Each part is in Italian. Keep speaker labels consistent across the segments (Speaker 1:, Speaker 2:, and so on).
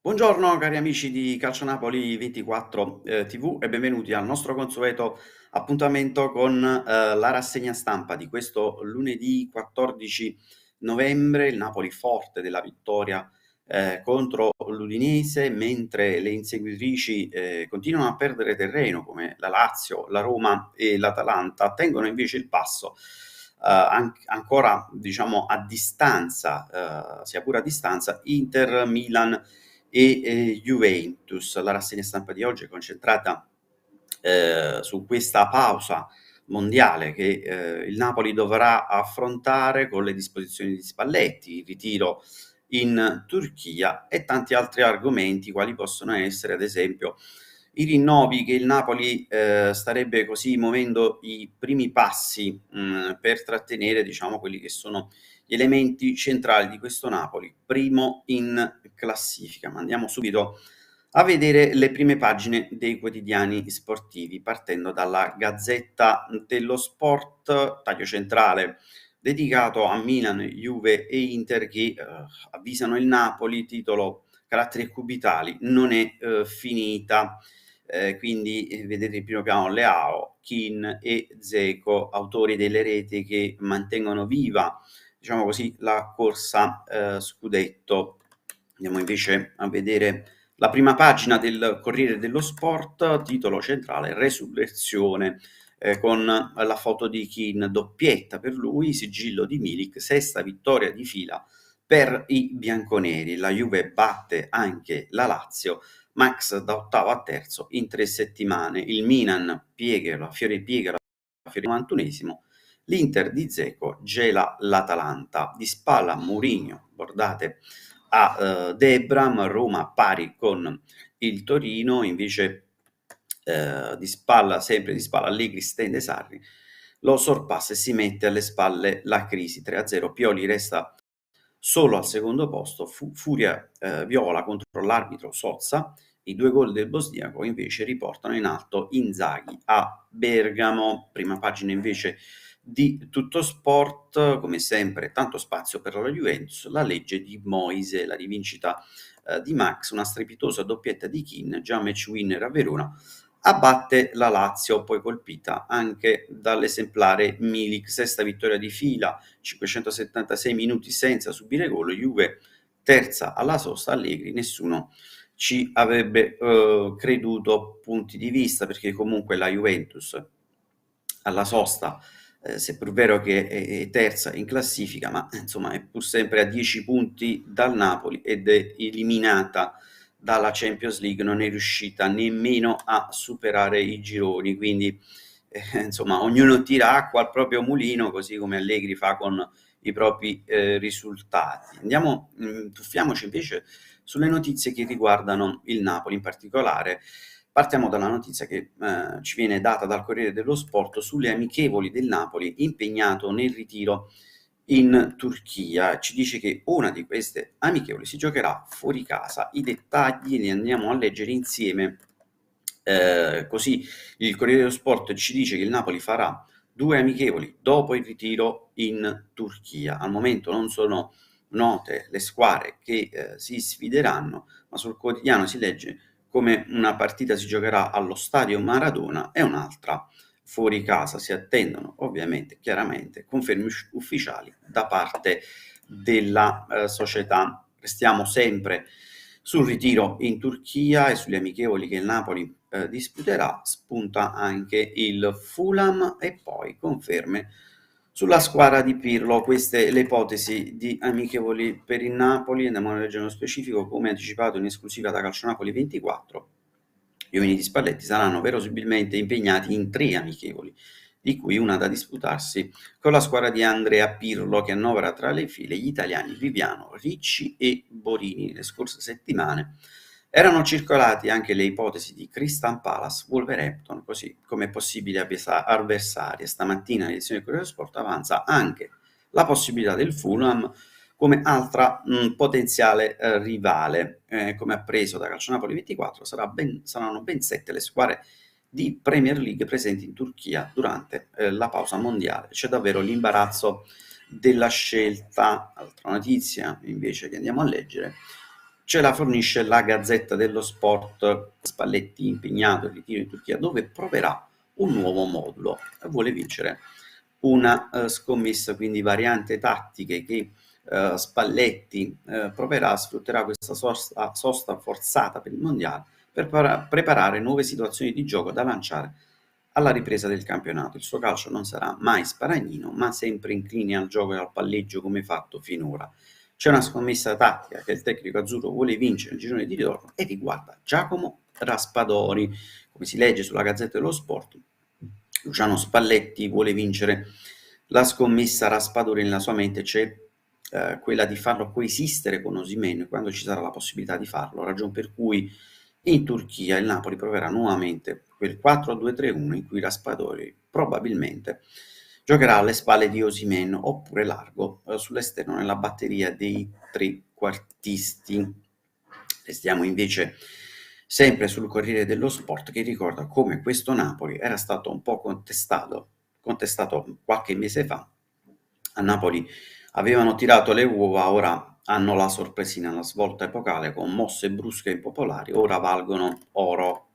Speaker 1: Buongiorno cari amici di Calcio Napoli 24 TV e benvenuti al nostro consueto appuntamento con la rassegna stampa di questo lunedì 14 novembre. Il Napoli forte della vittoria contro l'Udinese, mentre le inseguitrici continuano a perdere terreno come la Lazio, la Roma e l'Atalanta, tengono invece il passo ancora diciamo a distanza, sia pure a distanza, Inter, Milan e Juventus. La rassegna stampa di oggi è concentrata su questa pausa mondiale che il Napoli dovrà affrontare con le disposizioni di Spalletti, il ritiro in Turchia e tanti altri argomenti, quali possono essere ad esempio i rinnovi che il Napoli starebbe così muovendo i primi passi per trattenere, diciamo, quelli che sono gli elementi centrali di questo Napoli, primo in classifica. Ma andiamo subito a vedere le prime pagine dei quotidiani sportivi, partendo dalla Gazzetta dello Sport, taglio centrale dedicato a Milan, Juve e Inter che avvisano il Napoli, titolo caratteri cubitali, non è finita. Quindi vedete in primo piano Leao, Kean e Dzeko, autori delle reti che mantengono viva, diciamo così, la corsa scudetto. Andiamo invece a vedere la prima pagina del Corriere dello Sport, titolo centrale Resurrezione, con la foto di Kean, doppietta per lui, sigillo di Milik, sesta vittoria di fila per i bianconeri. La Juve batte anche la Lazio, Max da ottavo a terzo in 3 settimane. Il Milan piega la Fiore 91esimo. L'Inter di Dzeko gela l'Atalanta. Di spalla Mourinho, guardate, a Debram, Roma pari con il Torino, invece di spalla, sempre di spalla, Allegri stende Sarri, lo sorpassa e si mette alle spalle la crisi. 3-0, Pioli resta solo al secondo posto, furia viola contro l'arbitro Sozza. I 2 gol del bosniaco invece riportano in alto Inzaghi a Bergamo. Prima pagina invece di Tutto Sport, come sempre tanto spazio per la Juventus, la legge di Moise, la rivincita di Max, una strepitosa doppietta di Kean, già match winner a Verona, abbatte la Lazio, poi colpita anche dall'esemplare Milik, sesta vittoria di fila, 576 minuti senza subire gol, Juve terza alla sosta, Allegri, nessuno ci avrebbe creduto, punti di vista, perché comunque la Juventus alla sosta, seppur vero che è terza in classifica, ma insomma è pur sempre a 10 punti dal Napoli ed è eliminata dalla Champions League, non è riuscita nemmeno a superare i gironi, quindi insomma ognuno tira acqua al proprio mulino, così come Allegri fa con i propri risultati. Andiamo, tuffiamoci invece sulle notizie che riguardano il Napoli in particolare. Partiamo dalla notizia che ci viene data dal Corriere dello Sport sulle amichevoli del Napoli impegnato nel ritiro in Turchia. Ci dice che una di queste amichevoli si giocherà fuori casa. I dettagli li andiamo a leggere insieme. Così il Corriere dello Sport ci dice che il Napoli farà 2 amichevoli dopo il ritiro in Turchia. Al momento non sono note le squadre che si sfideranno, ma sul quotidiano si legge come una partita si giocherà allo stadio Maradona e un'altra fuori casa. Si attendono ovviamente, chiaramente, conferme ufficiali da parte della società. Restiamo sempre sul ritiro in Turchia e sulle amichevoli che il Napoli disputerà. Spunta anche il Fulham e poi conferme sulla squadra di Pirlo. Queste le ipotesi di amichevoli per il Napoli. Andiamo a leggere nello specifico, come anticipato in esclusiva da Calcio Napoli 24. Gli uomini di Spalletti saranno verosimilmente impegnati in 3 amichevoli, di cui una da disputarsi con la squadra di Andrea Pirlo, che annovera tra le file gli italiani Viviano, Ricci e Borini. Le scorse settimane erano circolati anche le ipotesi di Crystal Palace, Wolverhampton, così come possibili avversari. Stamattina l'edizione del Corriere dello Sport avanza anche la possibilità del Fulham come altra potenziale rivale. Come appreso da Calcio Napoli 24, saranno ben 7 le squadre di Premier League presenti in Turchia durante la pausa mondiale. C'è davvero l'imbarazzo della scelta. Altra notizia invece che andiamo a leggere ce la fornisce la Gazzetta dello Sport. Spalletti impegnato in ritiro in Turchia, dove proverà un nuovo modulo e vuole vincere una scommessa, quindi variante tattiche che Spalletti proverà, sfrutterà questa sosta forzata per il mondiale per preparare nuove situazioni di gioco da lanciare alla ripresa del campionato. Il suo calcio non sarà mai sparagnino, ma sempre incline al gioco e al palleggio come fatto finora. C'è una scommessa tattica che il tecnico azzurro vuole vincere il girone di ritorno e riguarda Giacomo Raspadori. Come si legge sulla Gazzetta dello Sport, Luciano Spalletti vuole vincere la scommessa Raspadori. Nella sua mente c'è quella di farlo coesistere con Osimhen quando ci sarà la possibilità di farlo, ragion per cui in Turchia il Napoli proverà nuovamente quel 4-2-3-1 in cui Raspadori probabilmente giocherà alle spalle di Osimhen oppure largo sull'esterno nella batteria dei trequartisti. Restiamo invece sempre sul Corriere dello Sport, che ricorda come questo Napoli era stato un po' contestato qualche mese fa. A Napoli avevano tirato le uova, ora hanno la sorpresina, la svolta epocale con mosse brusche e impopolari, ora valgono oro.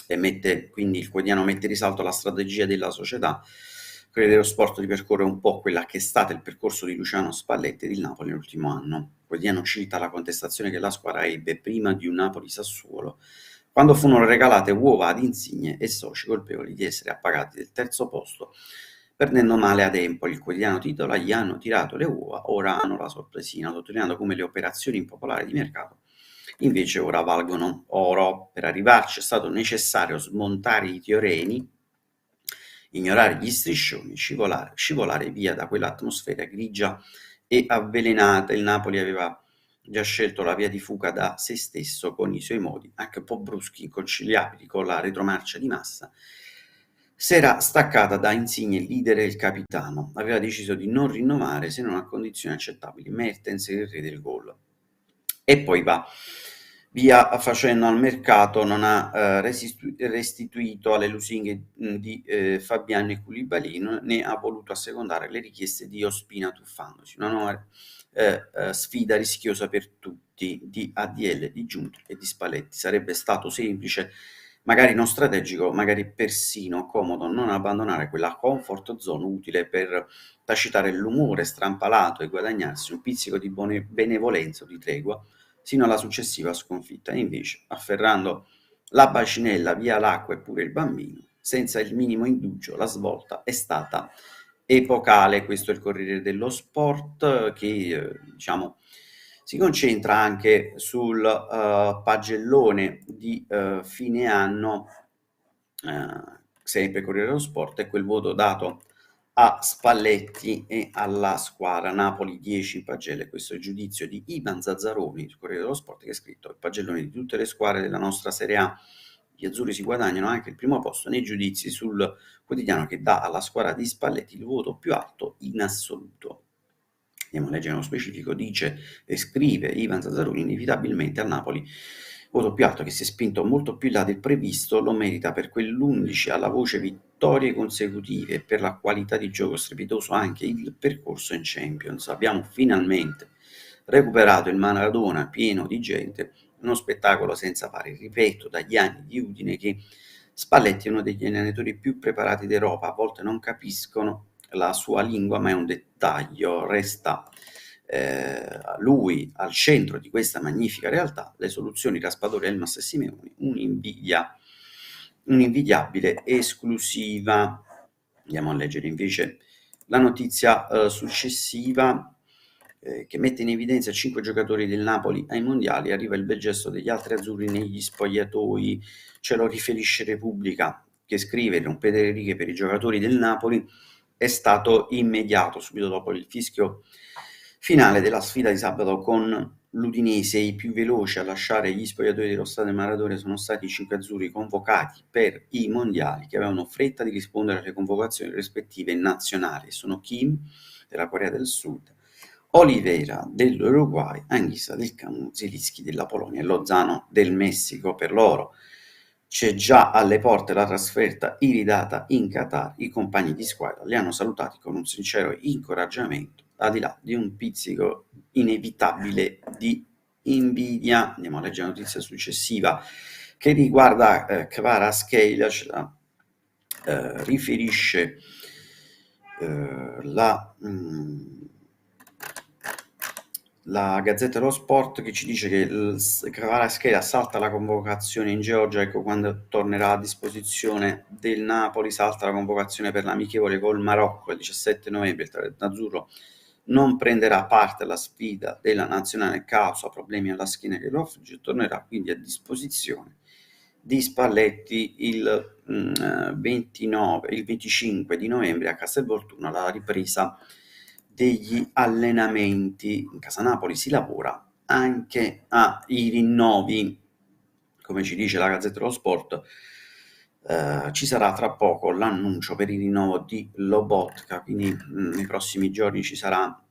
Speaker 1: E quindi il quotidiano mette in risalto la strategia della società. Il Corriere dello Sport ripercorre un po' quella che è stato il percorso di Luciano Spalletti e del Napoli nell'ultimo anno. Il quotidiano cita la contestazione che la squadra ebbe prima di un Napoli-Sassuolo, quando furono regalate uova ad Insigne e soci colpevoli di essere appagati del terzo posto, perdendo male ad Empoli. Il quotidiano titola: gli hanno tirato le uova, ora hanno la sorpresina, sottolineando come le operazioni impopolari di mercato invece ora valgono oro. Per arrivarci è stato necessario smontare i teoremi, ignorare gli striscioni, scivolare via da quell'atmosfera grigia e avvelenata. Il Napoli aveva già scelto la via di fuga da se stesso con i suoi modi, anche un po' bruschi, inconciliabili con la retromarcia di Massa. S'era staccata da Insigne, il leader e il capitano. Aveva deciso di non rinnovare se non a condizioni accettabili. Mertens, il re del gol. E poi va via facendo al mercato, non ha restituito alle lusinghe di Fabiano e Koulibaly, né ha voluto assecondare le richieste di Ospina tuffandosi. Una nuova sfida rischiosa per tutti, di ADL, di Giunti e di Spalletti. Sarebbe stato semplice, magari non strategico, magari persino comodo, non abbandonare quella comfort zone utile per tacitare l'umore strampalato e guadagnarsi un pizzico di benevolenza o di tregua sino alla successiva sconfitta. E invece, afferrando la bacinella, via l'acqua e pure il bambino, senza il minimo indugio, la svolta è stata epocale. Questo è il Corriere dello Sport, che diciamo si concentra anche sul pagellone di fine anno, sempre Corriere dello Sport, è quel voto dato a Spalletti e alla squadra. Napoli 10 pagelle. Questo è il giudizio di Ivan Zazzaroni sul Corriere dello Sport, che ha scritto: il pagellone di tutte le squadre della nostra Serie A, gli azzurri si guadagnano anche il primo posto nei giudizi sul quotidiano che dà alla squadra di Spalletti il voto più alto in assoluto. Andiamo a leggere nello specifico. Dice e scrive Ivan Zazzaroni: inevitabilmente al Napoli voto più alto, che si è spinto molto più in là del previsto, lo merita per quell'11 alla voce vittorie consecutive e per la qualità di gioco strepitoso anche il percorso in Champions. Abbiamo finalmente recuperato il Maradona pieno di gente, uno spettacolo senza pari. Ripeto dagli anni di Udine che Spalletti è uno degli allenatori più preparati d'Europa, a volte non capiscono la sua lingua, ma è un dettaglio, resta lui al centro di questa magnifica realtà. Le soluzioni Raspadori, Elmas e Simeoni, un'invidiabile esclusiva. Andiamo a leggere invece la notizia successiva, che mette in evidenza 5 giocatori del Napoli ai mondiali. Arriva il bel gesto degli altri azzurri negli spogliatoi. Ce lo riferisce Repubblica, che scrive: rompete le righe per i giocatori del Napoli è stato immediato subito dopo il fischio finale della sfida di sabato con l'Udinese. I più veloci a lasciare gli spogliatoi dello stadio Maradona sono stati i 5 azzurri convocati per i mondiali, che avevano fretta di rispondere alle convocazioni rispettive nazionali. Sono Kim della Corea del Sud, Oliveira dell'Uruguay, Anghisa del Camus, Zielinski della Polonia e Lozano del Messico. Per loro c'è già alle porte la trasferta iridata in Qatar. I compagni di squadra li hanno salutati con un sincero incoraggiamento, al di là di un pizzico inevitabile di invidia. Andiamo a leggere la notizia successiva che riguarda Kvaratskhelia, riferisce la Gazzetta dello Sport, che ci dice che Kvaratskhelia salta la convocazione in Georgia, ecco, quando tornerà a disposizione del Napoli, salta la convocazione per l'amichevole col Marocco il 17 novembre. Il talento azzurro non prenderà parte alla sfida della nazionale causa problemi alla schiena che lo affligge, tornerà quindi a disposizione di Spalletti il 25 di novembre a Castelvolturno alla ripresa degli allenamenti. In casa Napoli si lavora anche ai rinnovi, come ci dice la Gazzetta dello Sport. Ci sarà tra poco l'annuncio per il rinnovo di Lobotka, quindi nei prossimi giorni ci sarà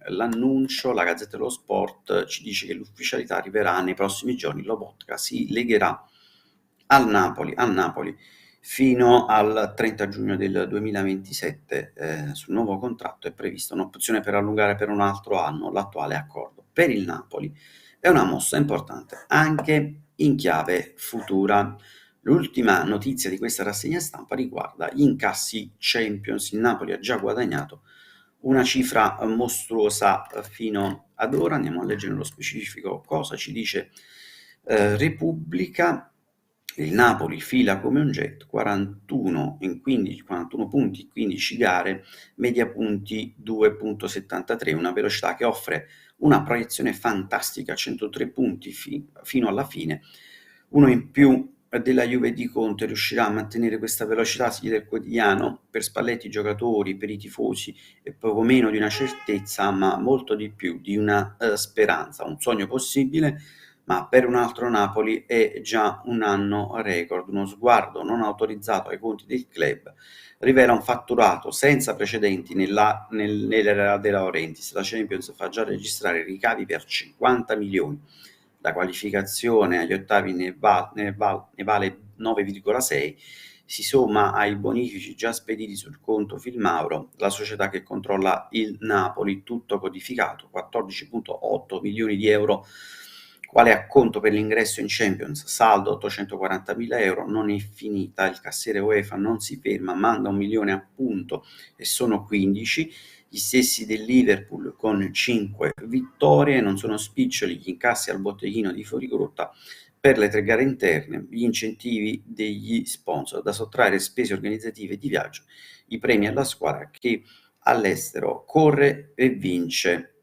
Speaker 1: l'annuncio. La Gazzetta dello Sport ci dice che l'ufficialità arriverà nei prossimi giorni. Lobotka si legherà al Napoli fino al 30 giugno del 2027. Sul nuovo contratto è prevista un'opzione per allungare per un altro anno l'attuale accordo. Per il Napoli è una mossa importante anche in chiave futura. L'ultima notizia di questa rassegna stampa riguarda gli incassi Champions. Il Napoli ha già guadagnato una cifra mostruosa fino ad ora. Andiamo a leggere nello specifico cosa ci dice Repubblica. Il Napoli fila come un jet, 41 punti, 15 gare, media punti 2,73, una velocità che offre una proiezione fantastica, 103 punti fino alla fine. Uno in più della Juve di Conte riuscirà a mantenere questa velocità, si chiede il quotidiano. Per Spalletti, i giocatori, per i tifosi è poco meno di una certezza, ma molto di più di una speranza, un sogno possibile, ma per un altro Napoli è già un anno record. Uno sguardo non autorizzato ai conti del club rivela un fatturato senza precedenti nell'era De Laurentiis. La Champions fa già registrare ricavi per 50 milioni. La qualificazione agli ottavi ne vale 9,6, si somma ai bonifici già spediti sul conto Filmauro, la società che controlla il Napoli, tutto codificato, 14,8 milioni di euro quale acconto per l'ingresso in Champions, saldo 840.000 euro. Non è finita, il cassiere UEFA non si ferma, manda 1 milione a punto e sono 15, gli stessi del Liverpool con 5 vittorie. Non sono spiccioli gli incassi al botteghino di fuorigrotta per le 3 gare interne, gli incentivi degli sponsor, da sottrarre spese organizzative di viaggio, i premi alla squadra che all'estero corre e vince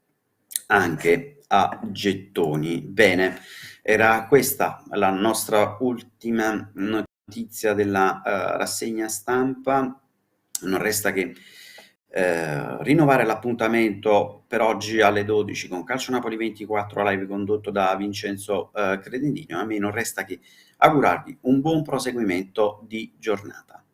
Speaker 1: anche a gettoni. Bene, era questa la nostra ultima notizia della rassegna stampa. Non resta che rinnovare l'appuntamento per oggi alle 12 con Calcio Napoli 24 live condotto da Vincenzo Credendino. A me non resta che augurarvi un buon proseguimento di giornata.